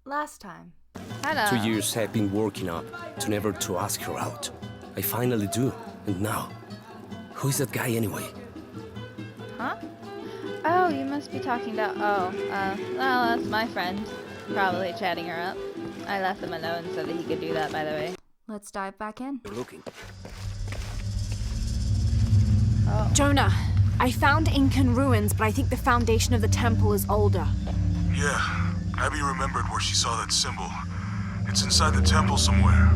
Last time. Hello. 2 years I've been working up to never to ask her out. I finally do, and now, who is that guy anyway? Huh? Oh, you must be talking about... well, that's my friend. Probably chatting her up. I left him alone so that he could do that, by the way. Let's dive back in. You're looking. Oh. Jonah, I found Incan ruins, but I think the foundation of the temple is older. Yeah, Abby remembered where she saw that symbol. It's inside the temple somewhere.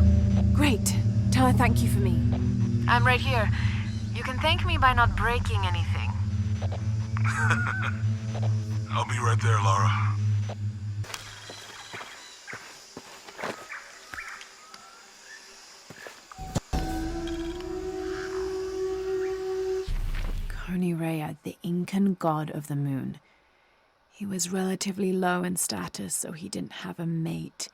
Great. Tell her thank you for me. I'm right here. You can thank me by not breaking anything. I'll be right there, Lara. Konirea, the Incan god of the moon. He was relatively low in status, so he didn't have a mate.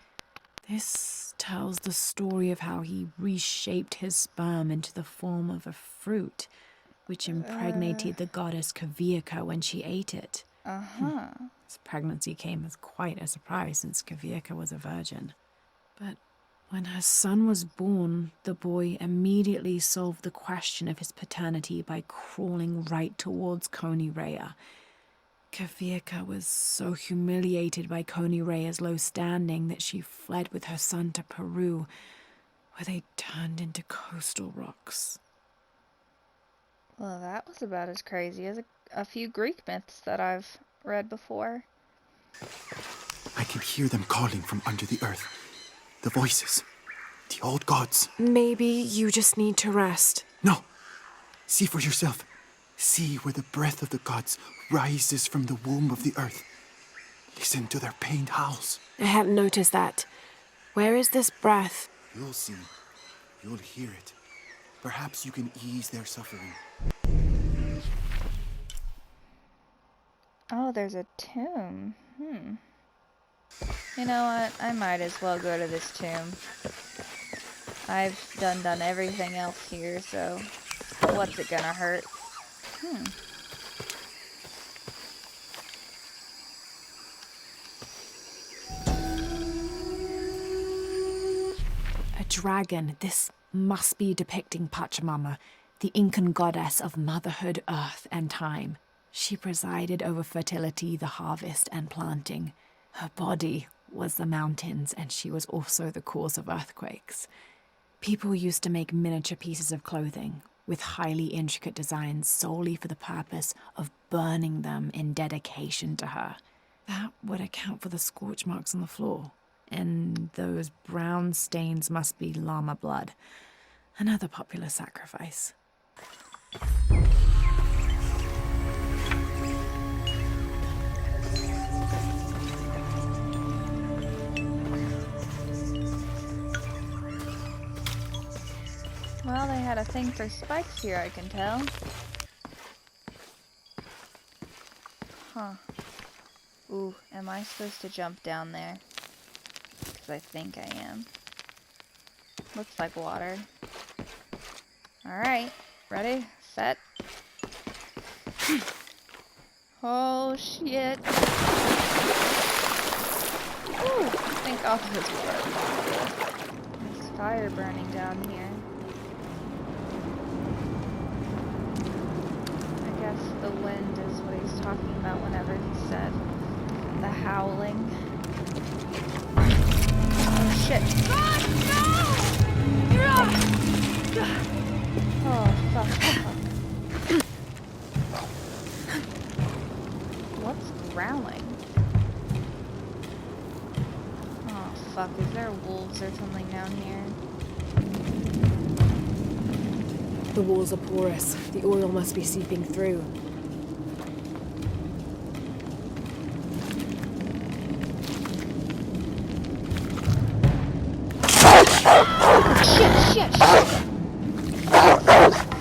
This tells the story of how he reshaped his sperm into the form of a fruit, which impregnated the goddess Kavika when she ate it. His pregnancy came as quite a surprise since Kavika was a virgin. But when her son was born, the boy immediately solved the question of his paternity by crawling right towards Konirea. Kavika was so humiliated by Konirea's low standing that she fled with her son to Peru, where they turned into coastal rocks. Well, that was about as crazy as a few Greek myths that I've read before. I can hear them calling from under the earth. The voices. The old gods. Maybe you just need to rest. No. See for yourself. See where the breath of the gods rises from the womb of the earth. Listen to their pained howls. I hadn't noticed that. Where is this breath? You'll see. You'll hear it. Perhaps you can ease their suffering. Oh, there's a tomb. You know what? I might as well go to this tomb. I've done everything else here, so what's it gonna hurt? A dragon. This must be depicting Pachamama, the Incan goddess of motherhood, earth, and time. She presided over fertility, the harvest, and planting. Her body was the mountains, and she was also the cause of earthquakes. People used to make miniature pieces of clothing with highly intricate designs solely for the purpose of burning them in dedication to her. That would account for the scorch marks on the floor. And those brown stains must be llama blood, another popular sacrifice. Well, they had a thing for spikes here, I can tell. Huh. Ooh, am I supposed to jump down there? Because I think I am. Looks like water. Alright, ready, set. Oh shit. Ooh, thank God this worked. There's fire burning down here. I guess the wind is what he's talking about whenever he said the howling. Oh shit. Oh fuck. What's growling? Oh fuck, is there wolves or something down here? The walls are porous. The oil must be seeping through. Shit!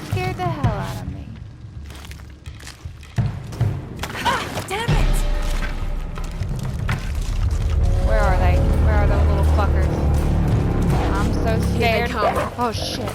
Scared the hell out of me. Damn it! Where are they? Where are those little fuckers? I'm so scared. Here they come. Oh shit.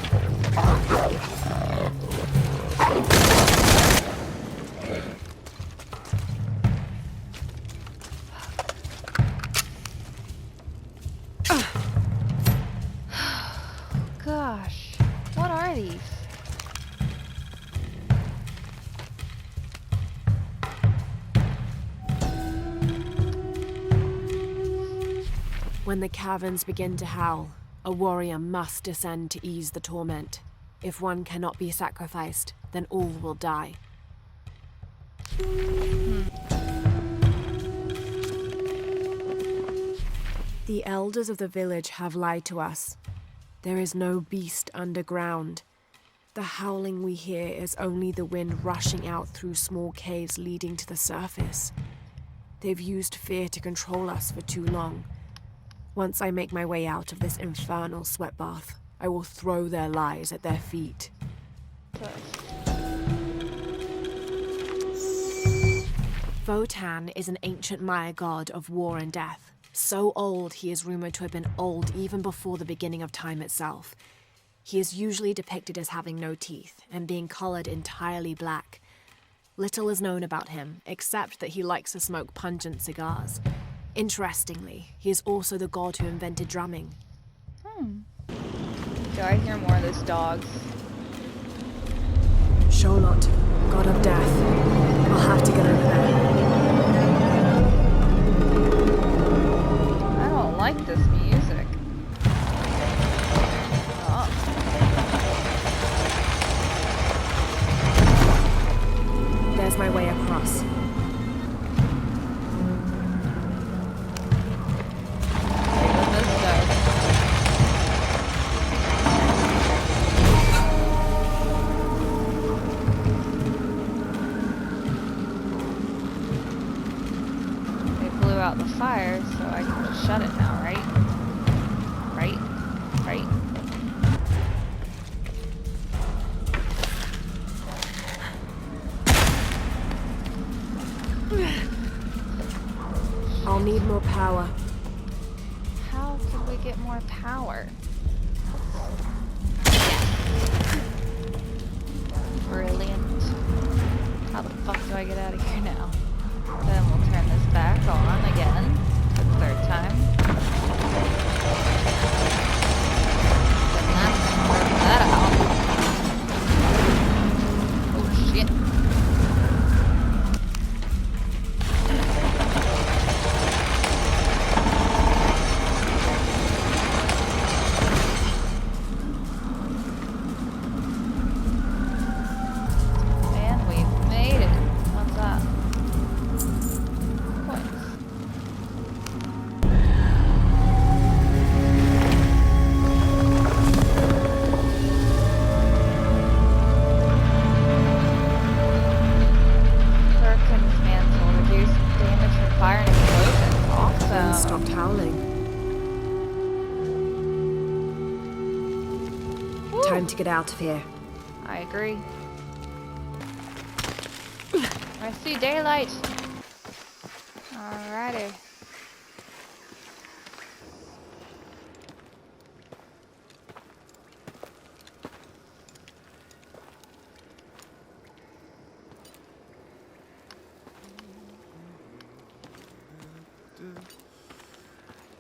When the caverns begin to howl, a warrior must descend to ease the torment. If one cannot be sacrificed, then all will die. The elders of the village have lied to us. There is no beast underground. The howling we hear is only the wind rushing out through small caves leading to the surface. They've used fear to control us for too long. Once I make my way out of this infernal sweat bath, I will throw their lies at their feet. Votan is an ancient Maya god of war and death. So old, he is rumored to have been old even before the beginning of time itself. He is usually depicted as having no teeth and being colored entirely black. Little is known about him, except that he likes to smoke pungent cigars. Interestingly, he is also the god who invented drumming. Do I hear more of those dogs? Sholot, god of death. I'll have to get over there. I don't like this music. Oh. There's my way across. Out the fire, so I can just shut it now, right? Right? I'll need more power. How can we get more power? Brilliant. How the fuck do I get out of here now? Then we'll turn this back on again for the third time. Then turn that out. Oh shit. And we've made it. What's that? Stopped howling. Time to get out of here. I agree. I see daylight. Alrighty.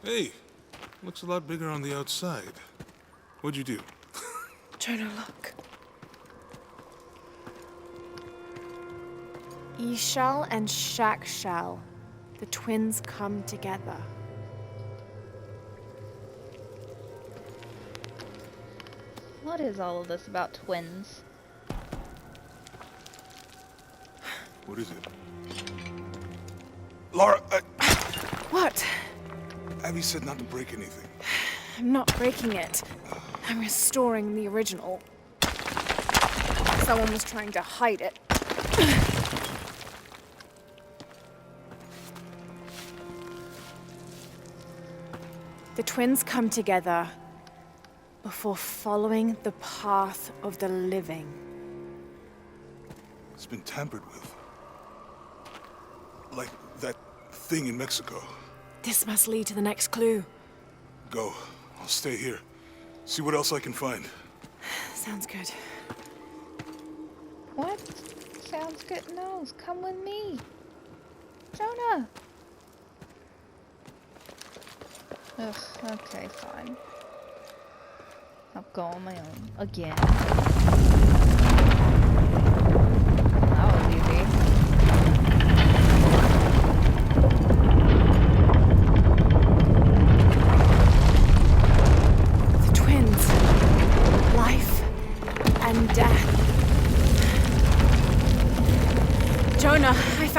Hey, looks a lot bigger on the outside. What'd you do? Turn a look. Ishal and Shakshal, the twins come together. What is all of this about twins? What is it? Laura, What? Abby said not to break anything. I'm not breaking it. I'm restoring the original. Someone was trying to hide it. The twins come together before following the path of the living. It's been tampered with. Like that thing in Mexico. This must lead to the next clue. Go. I'll stay here. See what else I can find. Sounds good. What? Sounds good. No, come with me. Jonah. Ugh, okay, fine. I'll go on my own. Again. That was easy.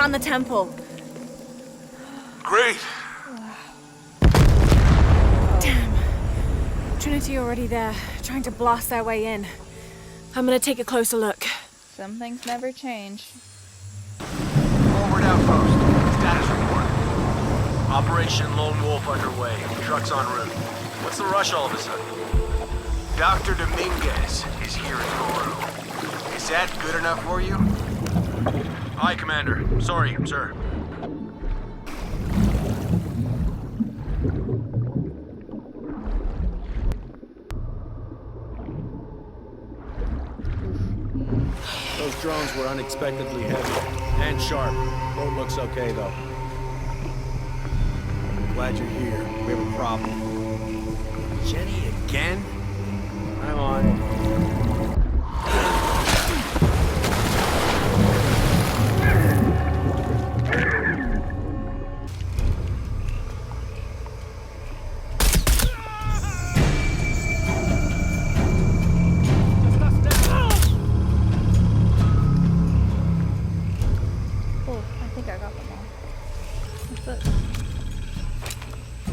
found the temple. Great. Trinity already there, trying to blast their way in. I'm gonna take a closer look. Some things never change. Forward outpost. Status report. Operation Lone Wolf underway. Trucks en route. What's the rush all of a sudden? Dr. Dominguez is here in Goro. Is that good enough for you? Aye, Commander. Sorry, sir. Those drones were unexpectedly heavy and sharp. Boat looks okay, though. Glad you're here. We have a problem. Jenny again? I'm on it. Oh, I think I got them all. What's this?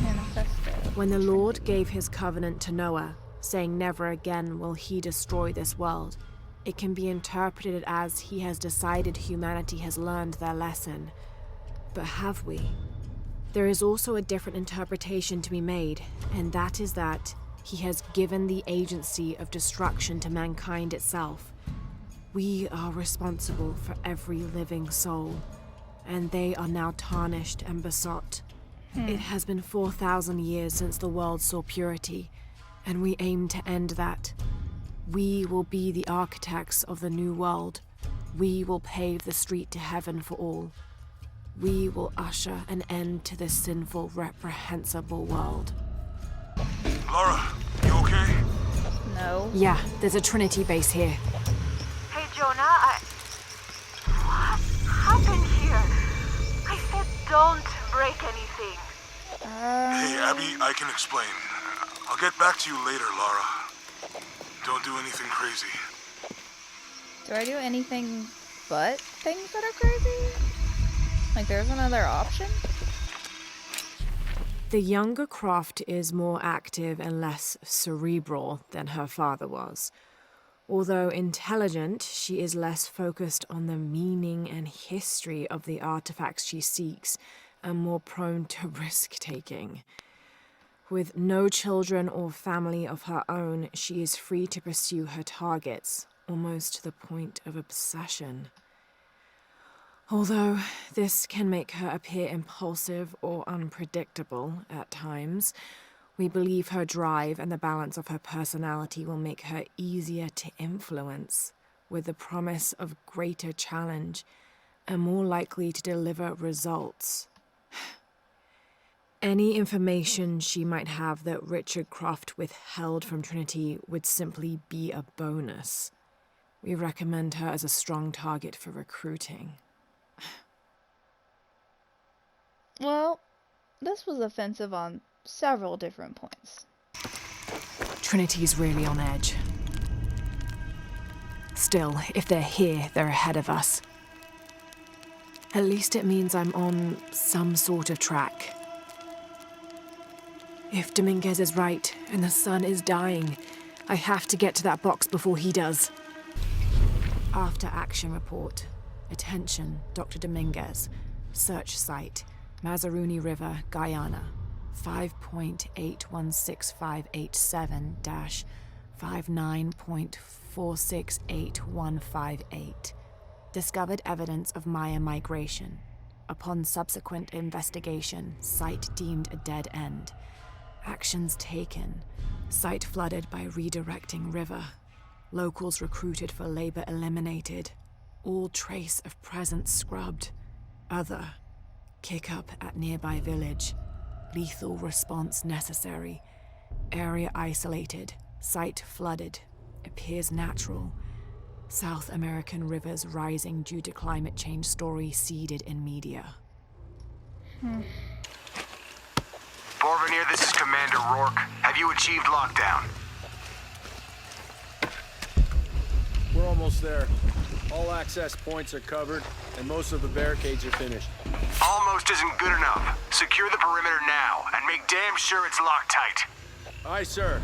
Manifesto. When the Lord gave his covenant to Noah, saying never again will he destroy this world, it can be interpreted as he has decided humanity has learned their lesson. But have we? There is also a different interpretation to be made, and that is that he has given the agency of destruction to mankind itself. We are responsible for every living soul, and they are now tarnished and besought. It has been 4,000 years since the world saw purity, and we aim to end that. We will be the architects of the new world. We will pave the street to heaven for all. We will usher an end to this sinful, reprehensible world. Laura, you okay? No. Yeah, there's a Trinity base here. Hey, Jonah, What happened here? I said don't break anything. Hey, Abby, I can explain. I'll get back to you later, Laura. Don't do anything crazy. Do I do anything but things that are crazy? Like, there's another option? The younger Croft is more active and less cerebral than her father was. Although intelligent, she is less focused on the meaning and history of the artifacts she seeks and more prone to risk-taking. With no children or family of her own, she is free to pursue her targets, almost to the point of obsession. Although this can make her appear impulsive or unpredictable at times, we believe her drive and the balance of her personality will make her easier to influence, with the promise of greater challenge and more likely to deliver results. Any information she might have that Richard Croft withheld from Trinity would simply be a bonus. We recommend her as a strong target for recruiting. Well, this was offensive on several different points. Trinity's really on edge. Still, if they're here, they're ahead of us. At least it means I'm on some sort of track. If Dominguez is right, and the sun is dying, I have to get to that box before he does. After action report. Attention, Dr. Dominguez. Search site, Mazaruni River, Guyana. 5.816587-59.468158. Discovered evidence of Maya migration. Upon subsequent investigation, site deemed a dead end. Actions taken. Site flooded by redirecting river. Locals recruited for labor eliminated. All trace of presence scrubbed. Other. Kick up at nearby village. Lethal response necessary. Area isolated. Site flooded. Appears natural. South American rivers rising due to climate change story seeded in media. Porvenir, this is Commander Rourke. Have you achieved lockdown? We're almost there. All access points are covered. and most of the barricades are finished. Almost isn't good enough. Secure the perimeter now, and make damn sure it's locked tight. Aye, sir.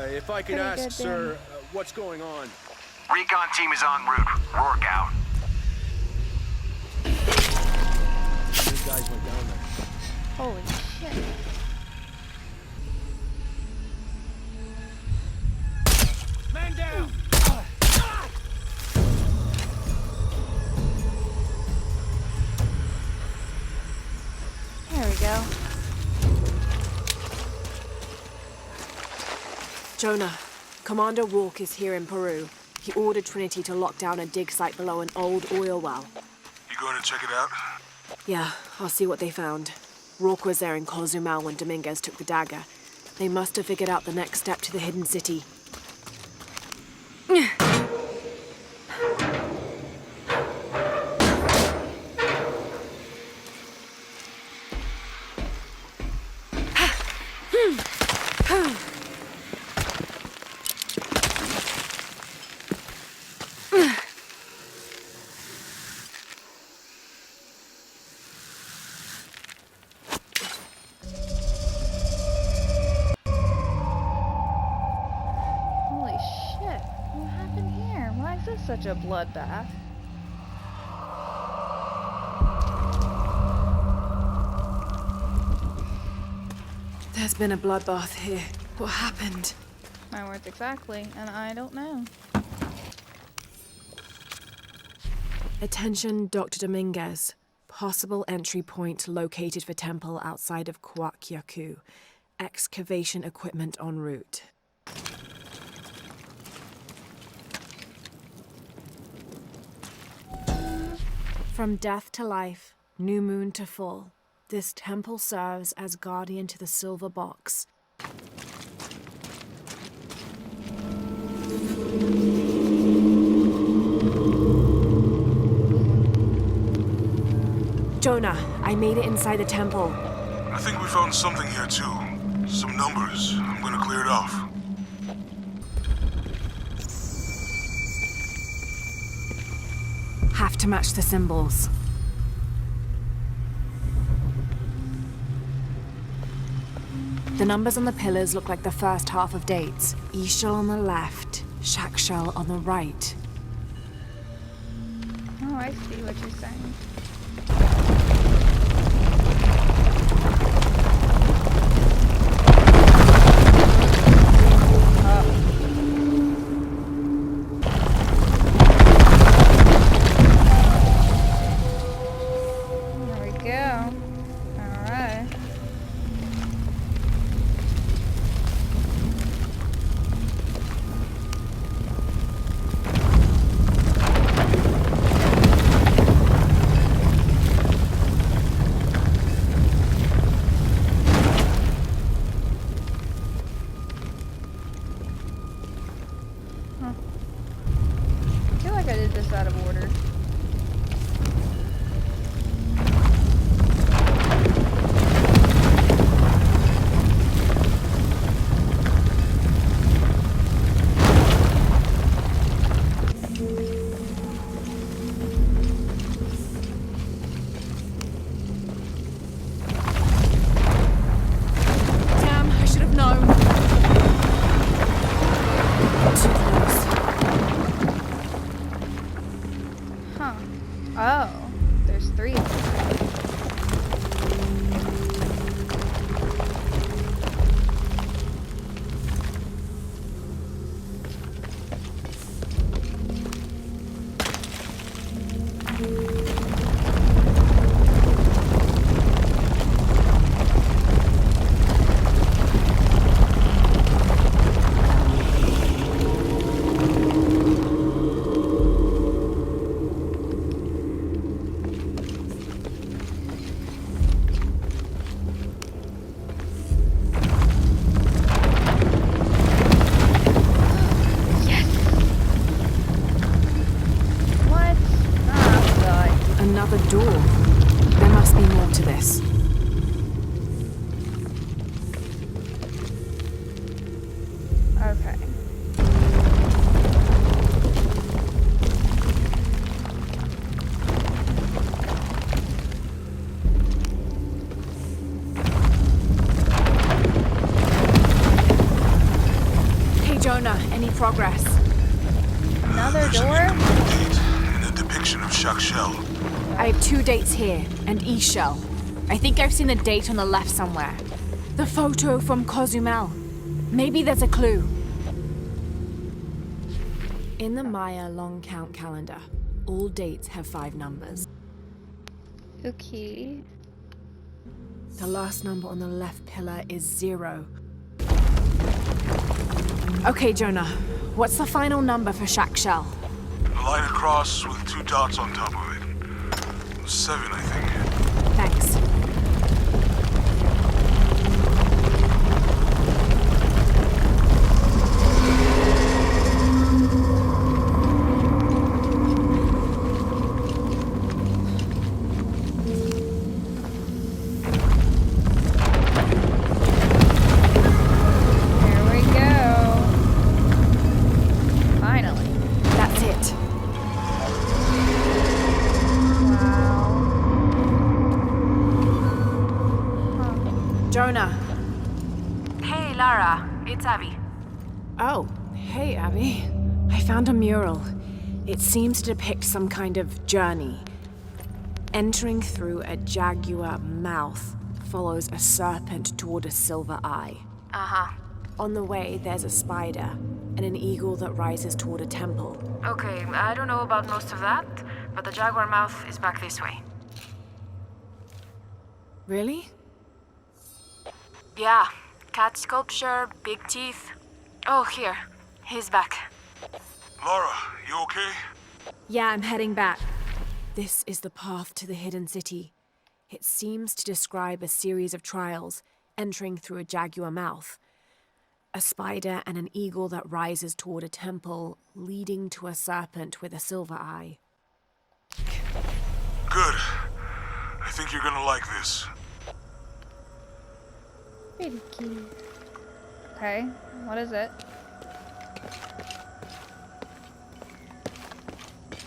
If I could Pretty ask, good, sir, what's going on? Recon team is en route. Rourke out. These guys went down there. Holy shit. Man down! There we go. Jonah, Commander Rourke is here in Peru. He ordered Trinity to lock down a dig site below an old oil well. You going to check it out? Yeah, I'll see what they found. Rourke was there in Cozumel when Dominguez took the dagger. They must have figured out the next step to the hidden city. Holy shit. What happened here? Why is this such a bloodbath? There's been a bloodbath here. What happened? My words exactly, and I don't know. Attention, Dr. Dominguez. Possible entry point located for temple outside of Coaquiacu. Excavation equipment en route. From death to life, new moon to full, this temple serves as guardian to the silver box. Jonah, I made it inside the temple. I think we found something here too. Some numbers. I'm gonna clear it off. Have to match the symbols. The numbers on the pillars look like the first half of dates. Ishal on the left, Shakshal on the right. Oh, I see what you're saying. There we go. Alright. I feel like I did this out of order. Damn, I should have known. Too close. Huh. Oh, there's 3 of them. What? Ah, God. Another door. There must be more to this. Okay. progress. Another There's door? an incomplete date and a depiction of Jacques Shell. I have 2 dates here, and E-Shell. I think I've seen the date on the left somewhere. The photo from Cozumel. Maybe there's a clue. In the Maya long count calendar, all dates have 5 numbers. Okay. The last number on the left pillar is 0. Okay, Jonah. What's the final number for Jacques Shell? A line across with 2 dots on top of it. 7, I think. Thanks. Here we go. Finally. That's it. Wow. Jonah. Hey, Lara. It's Abby. Oh, hey, Abby. I found a mural. It seems to depict some kind of journey. Entering through a jaguar mouth follows a serpent toward a silver eye. Uh-huh. On the way, there's a spider and an eagle that rises toward a temple. Okay, I don't know about most of that, but the jaguar mouth is back this way. Really? Yeah, cat sculpture, big teeth. Oh, here. He's back. Laura, you okay? Yeah, I'm heading back. This is the path to the hidden city. It seems to describe a series of trials, entering through a jaguar mouth. A spider and an eagle that rises toward a temple, leading to a serpent with a silver eye. Good. I think you're gonna like this. Pretty cute. Okay, what is it?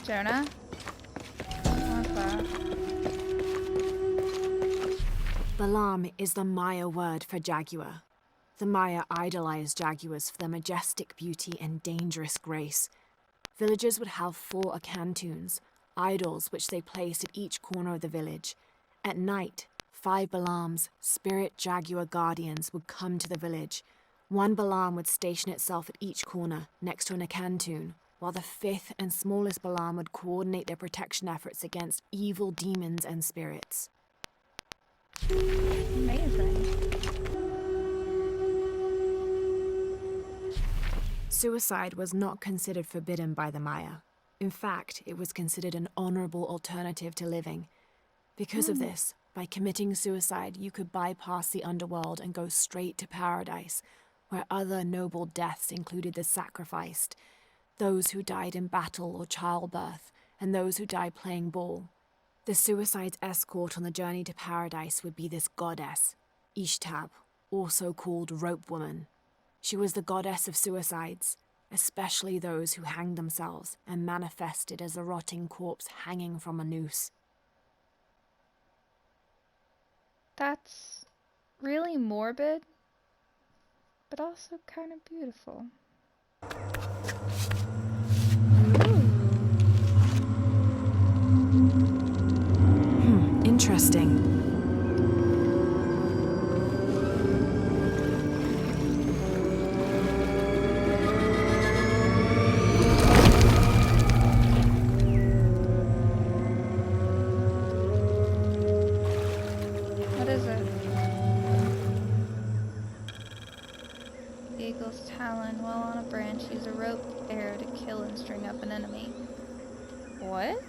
Jonah? What's that? Balaam is the Maya word for jaguar. The Maya idolized jaguars for their majestic beauty and dangerous grace. Villagers would have 4 acantoons, idols which they placed at each corner of the village. At night, 5 Balaams, spirit jaguar guardians, would come to the village. 1 Balaam would station itself at each corner, next to an acantoon, while the 5th and smallest Balaam would coordinate their protection efforts against evil demons and spirits. Amazing. Suicide was not considered forbidden by the Maya. In fact, it was considered an honorable alternative to living. Because of this, by committing suicide, you could bypass the underworld and go straight to paradise, where other noble deaths included the sacrificed, those who died in battle or childbirth, and those who died playing ball. The suicide's escort on the journey to paradise would be this goddess, Ishtab, also called Rope Woman. She was the goddess of suicides, especially those who hanged themselves and manifested as a rotting corpse hanging from a noose. That's really morbid, but also kind of beautiful. Interesting. What is it? The eagle's talon, while on a branch, use a rope arrow to kill and string up an enemy. What?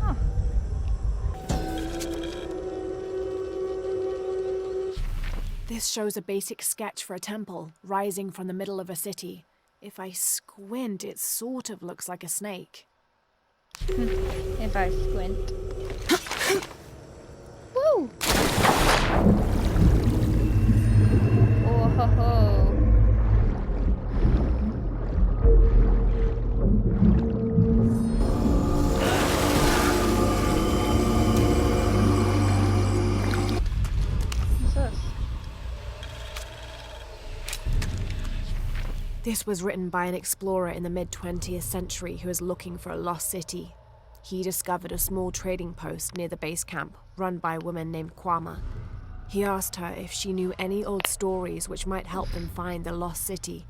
Huh. This shows a basic sketch for a temple rising from the middle of a city. If I squint, it sort of looks like a snake. If I squint. Woo! Oh ho ho. What's this? This was written by an explorer in the mid-20th century who was looking for a lost city. He discovered a small trading post near the base camp, run by a woman named Kwama. He asked her if she knew any old stories which might help them find the lost city.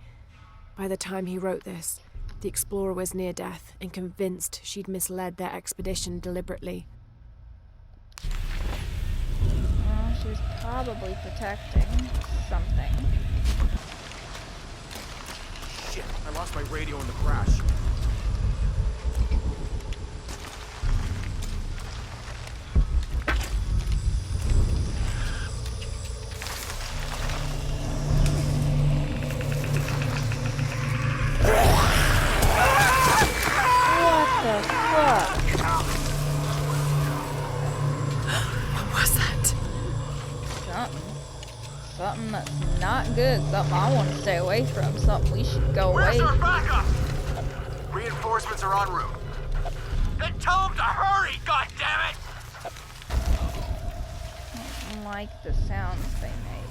By the time he wrote this, the explorer was near death and convinced she'd misled their expedition deliberately. Well, she was probably protecting something. Shit, I lost my radio in the crash. What the fuck? What was that? Something that's not good. Something I want to stay away from. Something we should go away. Where's our backup? Reinforcements are en route. Then tell them to hurry, goddammit! I don't like the sounds they make.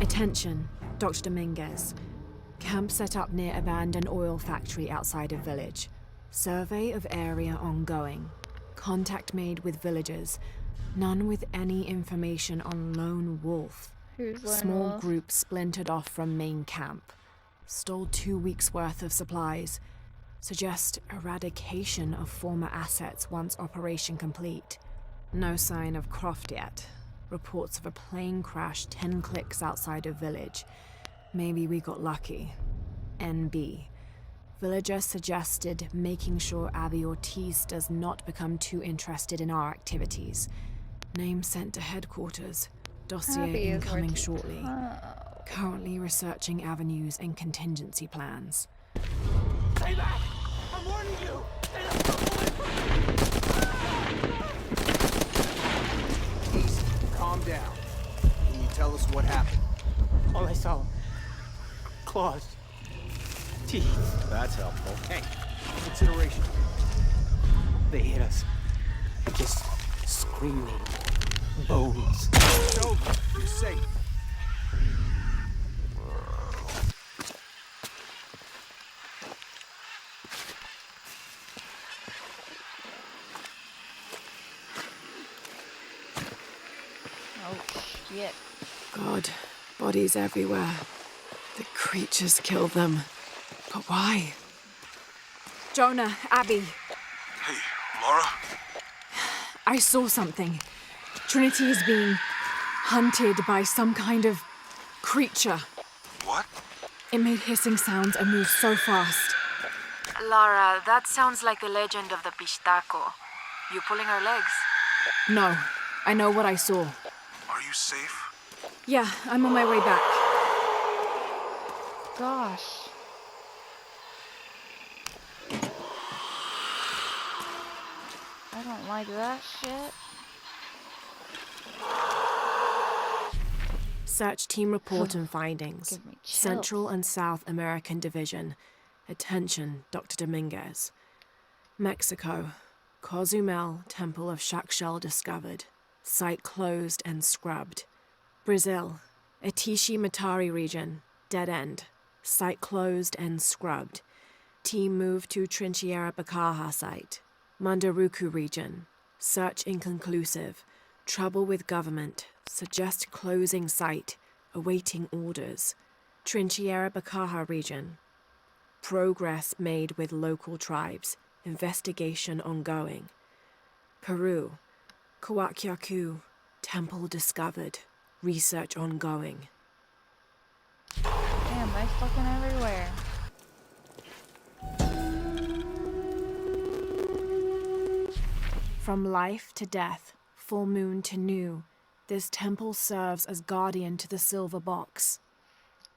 Attention, Dr. Dominguez. Camp set up near abandoned oil factory outside of village. Survey of area ongoing. Contact made with villagers. None with any information on Lone Wolf. Who's Lone Small Wolf? group splintered off from main camp. Stole 2 weeks' worth of supplies. Suggest eradication of former assets once operation complete. No sign of Croft yet. Reports of a plane crash 10 clicks outside of village. Maybe we got lucky. NB. Villager suggested making sure Abby Ortiz does not become too interested in our activities. Name sent to headquarters. Dossier Abby is incoming Ortiz. shortly. Oh. Currently researching avenues and contingency plans. Stay back! I'm warning you! Easy. Calm down. Can you tell us what happened? All I saw... claws. Teeth. That's helpful. Hey, consideration. They hit us. Just screaming. Bones. So, you're safe. Oh, shit. God, bodies everywhere. The creatures killed them. But why? Jonah, Abby, Hey, Laura? I saw something. Trinity is being hunted by some kind of creature. What? It made hissing sounds and moved so fast. Lara, that sounds like the legend of the Pistaco. You pulling her legs? No, I know what I saw. Are you safe? Yeah, I'm on my way back. Gosh. I don't like that shit. Search team report and findings. Give me chills. Central and South American Division. Attention, Dr. Dominguez. Mexico. Cozumel, Temple of Shakshel discovered. Site closed and scrubbed. Brazil. Atishi Matari region. Dead end. Site closed and scrubbed. Team moved to Trincheira Bacaja site. Mandaruku region. Search inconclusive. Trouble with government. Suggest closing site. Awaiting orders. Trincheira Bacaja region. Progress made with local tribes. Investigation ongoing. Peru. Coaquiacu. Temple discovered. Research ongoing. Damn, they fucking everywhere. From life to death, full moon to new, this temple serves as guardian to the silver box.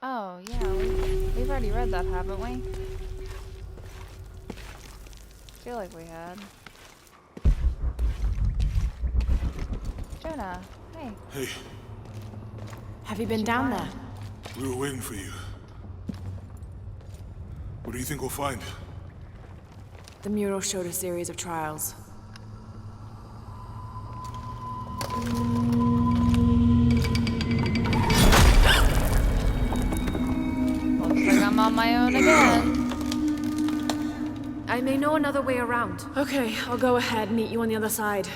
Oh, yeah, we've already read that, haven't we? I feel like we had. Jonah, hey. Hey, Have you been down there? we were waiting for you. What do you think we'll find? The mural showed a series of trials. know another way around. Okay, I'll go ahead and meet you on the other side.